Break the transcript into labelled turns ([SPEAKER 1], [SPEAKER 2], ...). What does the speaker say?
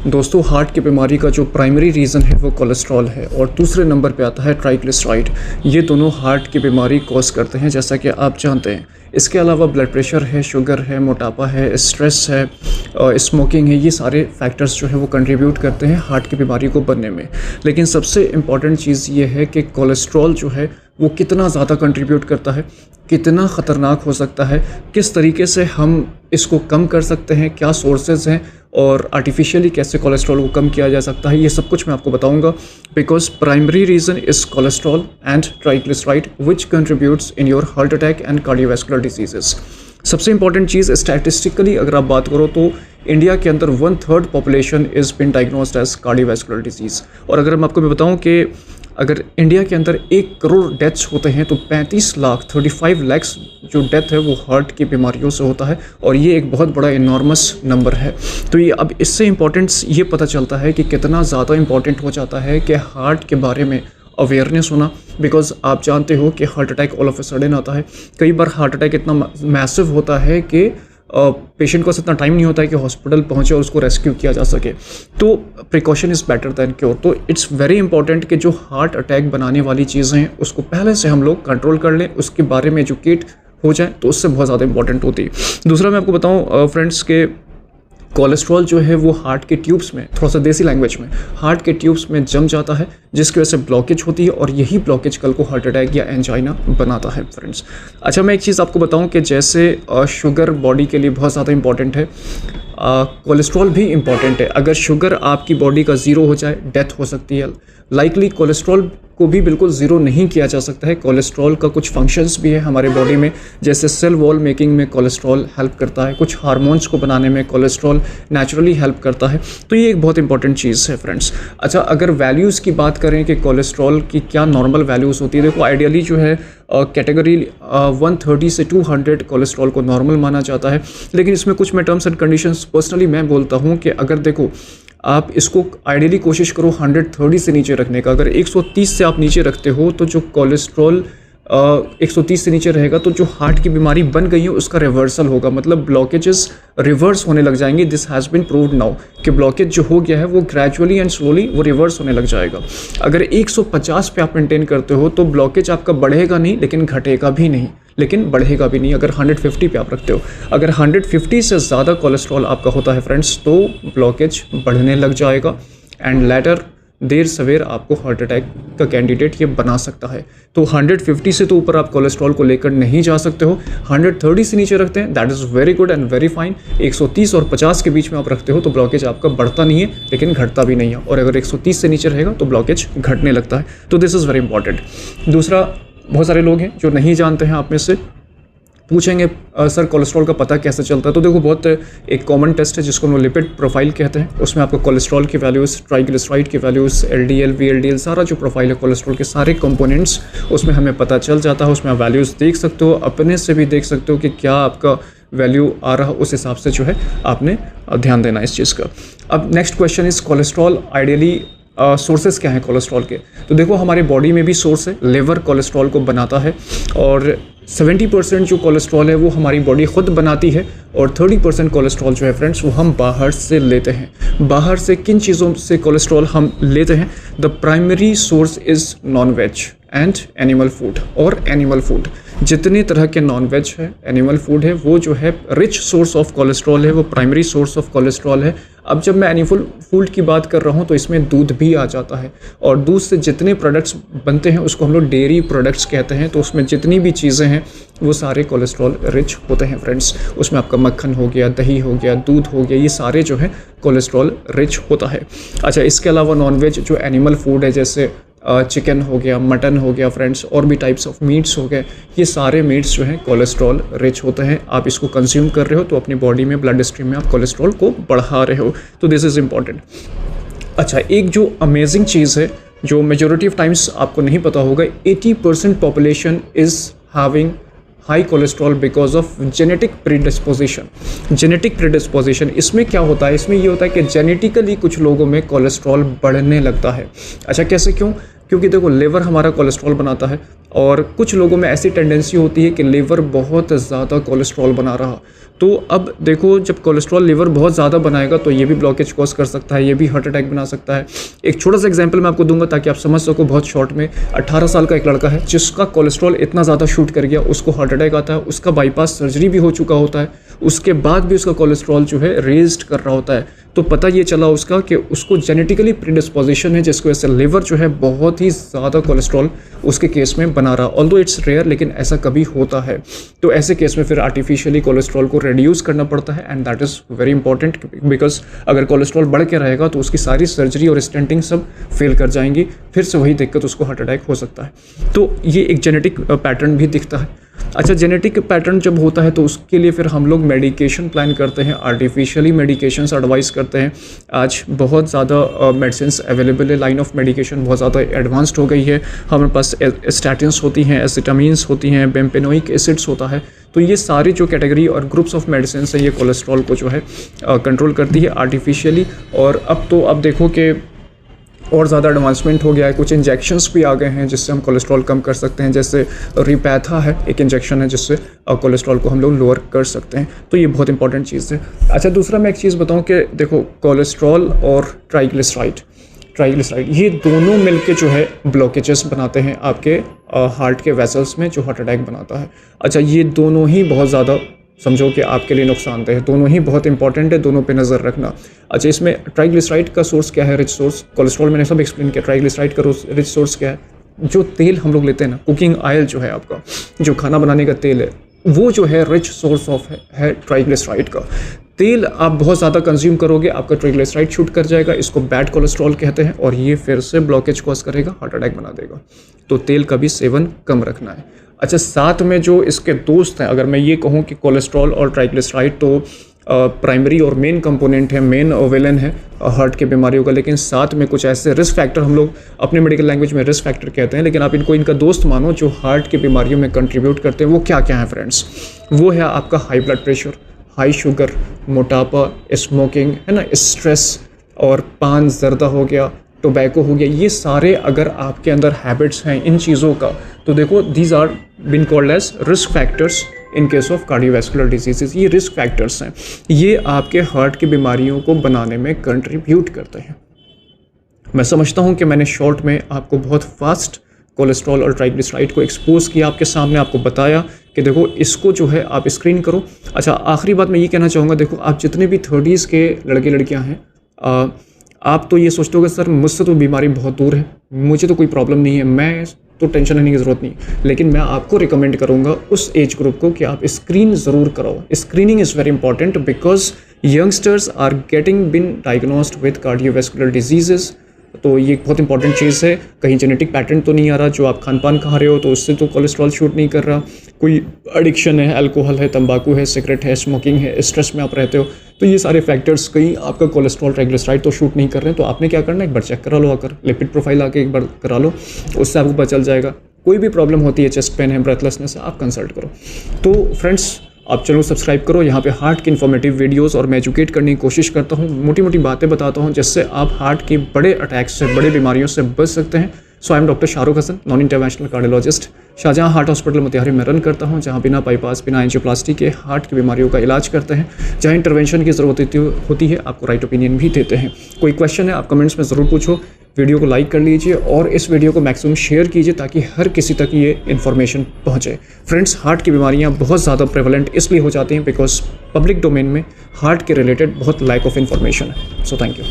[SPEAKER 1] दोस्तों, हार्ट की बीमारी का जो प्राइमरी रीज़न है वो कोलेस्ट्रॉल है और दूसरे नंबर पे आता है ट्राइग्लिसराइड। ये दोनों हार्ट की बीमारी कॉज करते हैं, जैसा कि आप जानते हैं। इसके अलावा ब्लड प्रेशर है, शुगर है, मोटापा है, स्ट्रेस है, स्मोकिंग है, ये सारे फैक्टर्स जो है वो कंट्रीब्यूट करते हैं हार्ट की बीमारी को बनने में। लेकिन सबसे इम्पॉर्टेंट चीज़ ये है कि कोलेस्ट्रॉल जो है वो कितना ज़्यादा कंट्रीब्यूट करता है, कितना ख़तरनाक हो सकता है, किस तरीके से हम इसको कम कर सकते हैं, क्या सोर्सेज हैं और आर्टिफिशियली कैसे कोलेस्ट्रॉल को कम किया जा सकता है, ये सब कुछ मैं आपको बताऊंगा। Because primary reason is cholesterol and triglyceride which contributes in your heart attack and cardiovascular diseases. सबसे इंपॉर्टेंट चीज़, स्टैटिस्टिकली अगर आप बात करो तो इंडिया के अंदर 1/3 population is been diagnosed as cardiovascular disease. और अगर मैं आपको बताऊं कि अगर इंडिया के अंदर 1 करोड़ डेथ्स होते हैं तो 35 लाख 35 लैक्स जो डेथ है वो हार्ट की बीमारियों से होता है, और ये एक बहुत बड़ा इनॉर्मस नंबर है। तो ये अब इससे इम्पोर्टेंस ये पता चलता है कि कितना ज़्यादा इम्पॉर्टेंट हो जाता है कि हार्ट के बारे में अवेयरनेस होना। बिकॉज आप जानते हो कि heart attack all of a sudden आता है। कई बार हार्ट अटैक इतना मैसिव होता है कि पेशेंट को इतना टाइम नहीं होता है कि हॉस्पिटल पहुंचे और उसको रेस्क्यू किया जा सके। तो precaution is better than cure. तो इट्स वेरी इंपॉर्टेंट कि जो हार्ट अटैक बनाने वाली चीज़ें हैं उसको पहले से हम लोग कंट्रोल कर लें, उसके बारे में एजुकेट हो जाए, तो उससे बहुत ज़्यादा इंपॉर्टेंट होती है। दूसरा मैं आपको बताऊँ फ्रेंड्स के कोलेस्ट्रॉल जो है वो हार्ट के ट्यूब्स में, थोड़ा सा देसी लैंग्वेज में, हार्ट के ट्यूब्स में जम जाता है, जिसकी वजह से ब्लॉकेज होती है और यही ब्लॉकेज कल को हार्ट अटैक या एंजाइना बनाता है फ्रेंड्स। अच्छा, मैं एक चीज़ आपको बताऊं कि जैसे शुगर बॉडी के लिए बहुत ज़्यादा इंपॉर्टेंट है, कोलेस्ट्रॉल भी इंपॉर्टेंट है। अगर शुगर आपकी बॉडी का ज़ीरो हो जाए, डेथ हो सकती है। लाइकली कोलेस्ट्रॉल को भी बिल्कुल ज़ीरो नहीं किया जा सकता है। कोलेस्ट्रॉल का कुछ फंक्शंस भी है हमारे बॉडी में, जैसे सेल वॉल मेकिंग में कोलेस्ट्रॉल हेल्प करता है, कुछ हार्मोन्स को बनाने में कोलेस्ट्रॉल नेचुरली हेल्प करता है। तो ये एक बहुत इंपॉर्टेंट चीज़ है फ्रेंड्स। अच्छा, अगर वैल्यूज़ की बात करें कि कोलेस्ट्रॉल की क्या नॉर्मल वैल्यूज़ होती है, देखो आइडियली जो है कैटेगरी 130 से 200 कोलेस्ट्रॉल को नॉर्मल माना जाता है। लेकिन इसमें कुछ मैं टर्म्स एंड कंडीशंस पर्सनली मैं बोलता हूँ कि अगर देखो आप इसको आइडियली कोशिश करो 130 से नीचे रखने का। अगर 130 से आप नीचे रखते हो तो जो कोलेस्ट्रॉल 130 से नीचे रहेगा तो जो हार्ट की बीमारी बन गई है उसका रिवर्सल होगा, मतलब ब्लॉकेजेस रिवर्स होने लग जाएंगे। This has been proved now कि ब्लॉकेज जो हो गया है वो ग्रेजुअली एंड स्लोली वो रिवर्स होने लग जाएगा। अगर 150 पे आप मेंटेन करते हो तो ब्लॉकेज आपका बढ़ेगा नहीं, लेकिन घटेगा भी नहीं, लेकिन बढ़ेगा भी नहीं। अगर 150 पे आप रखते हो, अगर 150 से ज़्यादा कोलेस्ट्रॉल आपका होता है फ्रेंड्स तो ब्लॉकेज बढ़ने लग जाएगा एंड लेटर देर सवेर आपको हार्ट अटैक का कैंडिडेट ये बना सकता है। तो 150 से तो ऊपर आप कोलेस्ट्रॉल को लेकर नहीं जा सकते हो। 130 से नीचे रखते हैं, that is very good and very fine. 130 और 50 के बीच में आप रखते हो तो ब्लॉकेज आपका बढ़ता नहीं है, लेकिन घटता भी नहीं है। और अगर 130 से नीचे रहेगा तो ब्लॉकेज घटने लगता है। तो दिस इज़ वेरी इंपॉर्टेंट। दूसरा, बहुत सारे लोग हैं जो नहीं जानते हैं, आप में से पूछेंगे सर कोलेस्ट्रॉल का पता कैसे चलता है। तो देखो, बहुत एक कॉमन टेस्ट है जिसको हम लिपिड प्रोफाइल कहते हैं। उसमें आपको कोलेस्ट्रॉल की वैल्यूज़, ट्राइग्लिसराइड की वैल्यूज़, LDL, VLDL, सारा जो प्रोफाइल है कोलेस्ट्रॉल के सारे कंपोनेंट्स उसमें हमें पता चल जाता है। उसमें आप वैल्यूज़ देख सकते हो, अपने से भी देख सकते हो कि क्या आपका वैल्यू आ रहा, उस हिसाब से जो है आपने ध्यान देना इस चीज़ का। अब next question is cholesterol ideally sources क्या हैं कोलेस्ट्रॉल के। तो देखो, हमारे बॉडी में भी सोर्स है, लिवर कोलेस्ट्रॉल को बनाता है और 70% जो कोलेस्ट्रॉल है वो हमारी बॉडी खुद बनाती है और 30% कोलेस्ट्रॉल जो है फ्रेंड्स वो हम बाहर से लेते हैं। बाहर से किन चीज़ों से कोलेस्ट्रॉल हम लेते हैं? The primary source is non veg and animal food. और एनिमल फूड, जितने तरह के नॉन वेज है, एनिमल फूड है, वो जो है रिच सोर्स ऑफ कोलेस्ट्रॉल है, वो प्राइमरी सोर्स ऑफ कोलेस्ट्रॉल है। अब जब मैं एनिमल फूड की बात कर रहा हूँ तो इसमें दूध भी आ जाता है, और दूध से जितने प्रोडक्ट्स बनते हैं उसको हम लोग डेयरी प्रोडक्ट्स कहते हैं। तो उसमें जितनी भी चीज़ें हैं वो सारे कोलेस्ट्रॉल रिच होते हैं फ्रेंड्स। उसमें आपका मक्खन हो गया, दही हो गया, दूध हो गया, ये सारे जो है कोलेस्ट्रॉल रिच होता है। अच्छा, इसके अलावा नॉन वेज जो एनिमल फूड है, जैसे चिकन हो गया, मटन हो गया फ्रेंड्स, और भी टाइप्स ऑफ मीट्स हो गए, ये सारे मीट्स जो हैं कोलेस्ट्रॉल रिच होते हैं। आप इसको कंज्यूम कर रहे हो तो अपनी बॉडी में, ब्लड स्ट्रीम में आप कोलेस्ट्रॉल को बढ़ा रहे हो। तो दिस इज़ इम्पॉर्टेंट। अच्छा, एक जो अमेजिंग चीज़ है जो मेजॉरिटी ऑफ टाइम्स आपको नहीं पता होगा, 80% population is having high cholesterol because of genetic predisposition. Genetic predisposition इसमें क्या होता है? इसमें ये होता है कि जेनेटिकली कुछ लोगों में कोलेस्ट्रॉल बढ़ने लगता है। अच्छा, कैसे, क्यों? क्योंकि देखो, लिवर हमारा कोलेस्ट्रॉल बनाता है, और कुछ लोगों में ऐसी टेंडेंसी होती है कि लीवर बहुत ज़्यादा कोलेस्ट्रॉल बना रहा। तो अब देखो, जब कोलेस्ट्रॉल लीवर बहुत ज़्यादा बनाएगा तो ये भी ब्लॉकेज कॉज कर सकता है, ये भी हार्ट अटैक बना सकता है। एक छोटा सा एग्जांपल मैं आपको दूंगा ताकि आप समझ सको बहुत शॉर्ट में। 18 साल का एक लड़का है जिसका कोलेस्ट्रॉल इतना ज़्यादा शूट कर गया, उसको हार्ट अटैक आता है, उसका बाईपास सर्जरी भी हो चुका होता है, उसके बाद भी उसका कोलेस्ट्रॉल जो है रेज्ड कर रहा होता है। तो पता ये चला उसका कि उसको जेनेटिकली प्रीडिस्पोजिशन है, जिसकी वजह से लिवर जो है बहुत ही ज़्यादा कोलेस्ट्रॉल उसके केस में बना रहा। ऑल्दो इट्स रेयर, लेकिन ऐसा कभी होता है। तो ऐसे केस में फिर आर्टिफिशियली कोलेस्ट्रॉल को रिड्यूस करना पड़ता है, and that is very important, because अगर कोलेस्ट्रॉल बढ़ के रहेगा तो उसकी सारी सर्जरी और स्टेंटिंग सब फेल कर जाएंगी, फिर से वही दिक्कत, उसको हार्ट अटैक हो सकता है। तो ये एक जेनेटिक पैटर्न भी दिखता है। अच्छा, जेनेटिक पैटर्न जब होता है तो उसके लिए फिर हम लोग मेडिकेशन प्लान करते हैं, आर्टिफिशियली मेडिकेशंस एडवाइस करते हैं। आज बहुत ज़्यादा मेडिसिन्स अवेलेबल है, लाइन ऑफ मेडिकेशन बहुत ज़्यादा एडवांस्ड हो गई है। हमारे पास स्टैटिन्स होती हैं, एसिटामिन्स होती हैं, बेम्पेनोइक एसिड्स होता है। तो ये सारी जो कैटेगरी और ग्रुप्स ऑफ मेडिसिन है, ये कोलेस्ट्रॉल को जो है कंट्रोल करती है आर्टिफिशियली। और अब तो आप देखो कि और ज़्यादा एडवांसमेंट हो गया है, कुछ इंजेक्शंस भी आ गए हैं जिससे हम कोलेस्ट्रॉल कम कर सकते हैं। जैसे रिपैथा है, एक इंजेक्शन है जिससे कोलेस्ट्रॉल को हम लोग लोअर कर सकते हैं। तो ये बहुत इंपॉर्टेंट चीज़ है। अच्छा, दूसरा मैं एक चीज़ बताऊं कि देखो, कोलेस्ट्रॉल और ट्राइग्लिसराइड ये दोनों मिलके जो है ब्लॉकेजेस बनाते हैं आपके हार्ट के वेसल्स में, जो हार्ट अटैक बनाता है। अच्छा, ये दोनों ही बहुत ज़्यादा समझो कि आपके लिए नुकसानदेह है, दोनों ही बहुत इंपॉर्टेंट है, दोनों पे नज़र रखना। अच्छा, इसमें ट्राइग्लिसराइड का सोर्स क्या है? Rich source. कोलेस्ट्रॉल मैंने सब एक्सप्लेन किया। ट्राइग्लिसराइड का रिच सोर्स क्या है? जो तेल हम लोग लेते हैं ना, कुकिंग ऑयल जो है आपका, जो खाना बनाने का तेल है, वो जो है रिच सोर्स ऑफ है ट्राइग्लिसराइड का। तेल आप बहुत ज़्यादा कंज्यूम करोगे, आपका ट्राइग्लिसराइड शूट कर जाएगा, इसको बैड कोलेस्ट्रॉल कहते हैं, और ये फिर से ब्लॉकेज कॉज करेगा, हार्ट अटैक बना देगा। तो तेल का भी सेवन कम रखना है। अच्छा, साथ में जो इसके दोस्त हैं, अगर मैं ये कहूँ कि कोलेस्ट्रॉल और ट्राइग्लिसराइड तो प्राइमरी और मेन कंपोनेंट है, मेन विलन है हार्ट की बीमारियों का, लेकिन साथ में कुछ ऐसे रिस्क फैक्टर, हम लोग अपने मेडिकल लैंग्वेज में रिस्क फैक्टर कहते हैं, लेकिन आप इनको इनका दोस्त मानो, जो हार्ट की बीमारियों में कंट्रीब्यूट करते हैं। वो क्या क्या है फ्रेंड्स? वो है आपका high blood pressure, high sugar, मोटापा, स्मोकिंग है ना, स्ट्रेस, और पान जर्दा हो गया, टोबैको हो गया। ये सारे अगर आपके अंदर हैबिट्स हैं इन चीज़ों का, तो देखो, these are been called as risk factors in case of cardiovascular diseases. ये रिस्क फैक्टर्स हैं, ये आपके हार्ट की बीमारियों को बनाने में कंट्रीब्यूट करते हैं। मैं समझता हूँ कि मैंने शॉर्ट में आपको बहुत फास्ट कोलेस्ट्रॉल और ट्राइग्लिसराइड को एक्सपोज किया, आपके सामने आपको बताया कि देखो, इसको जो है आप स्क्रीन करो। अच्छा, आखिरी बात मैं ये कहना चाहूँगा, देखो, आप जितने भी 30s के लड़के लड़कियाँ हैं, आप तो ये सोचते हो कि सर मुझसे तो बीमारी बहुत दूर है, मुझे तो कोई प्रॉब्लम नहीं है, मैं तो टेंशन लेने की ज़रूरत नहीं। लेकिन मैं आपको रिकमेंड करूँगा उस एज ग्रुप को कि आप स्क्रीन ज़रूर कराओ। Screening is very important because youngsters are getting been diagnosed with cardiovascular diseases. तो ये बहुत इंपॉर्टेंट चीज़ है। कहीं जेनेटिक पैटर्न तो नहीं आ रहा, जो आप खान पान खा रहे हो तो उससे तो कोलेस्ट्रॉल शूट नहीं कर रहा, कोई एडिक्शन है, अल्कोहल है, तंबाकू है, सिगरेट है, स्मोकिंग है, स्ट्रेस में आप रहते हो, तो ये सारे फैक्टर्स कहीं आपका कोलेस्ट्रॉल ट्राइग्लिसराइड तो शूट नहीं कर रहे हैं। तो आपने क्या करना है, एक बार चेक करा लो, आकर लिपिड प्रोफाइल आके एक बार करा लो, उससे आपको पता चल जाएगा। कोई भी प्रॉब्लम होती है, चेस्ट पेन है, ब्रेथलेसनेस है, आप कंसल्ट करो। तो फ्रेंड्स, आप चलो सब्सक्राइब करो, यहाँ पे हार्ट की इन्फॉर्मेटिव वीडियोस और मैं एजुकेट करने की कोशिश करता हूँ, मोटी मोटी बातें बताता हूँ, जिससे आप हार्ट के बड़े अटैक्स से, बड़े बीमारियों से बच सकते हैं। So I am doctor Shahrukh Hasan, non international cardiologist, Shahjahan heart hospital Motihari में रन करता हूँ, जहाँ बिना बाईपास, बिना एंजियोप्लास्टी के हार्ट की बीमारियों का इलाज करते हैं। जहाँ इंटरवेंशन की ज़रूरत होती है, आपको राइट ओपिनियन भी देते हैं। कोई क्वेश्चन है, आप कमेंट्स में ज़रूर पूछो। वीडियो को लाइक कर लीजिए और इस वीडियो को मैक्सिमम शेयर कीजिए ताकि हर किसी तक ये इन्फॉर्मेशन पहुँचे। फ्रेंड्स, हार्ट की बीमारियाँ बहुत ज़्यादा प्रेवलेंट इसलिए हो जाती हैं बिकॉज पब्लिक डोमेन में हार्ट के रिलेटेड बहुत लैक ऑफ इन्फॉर्मेशन है। So thank you.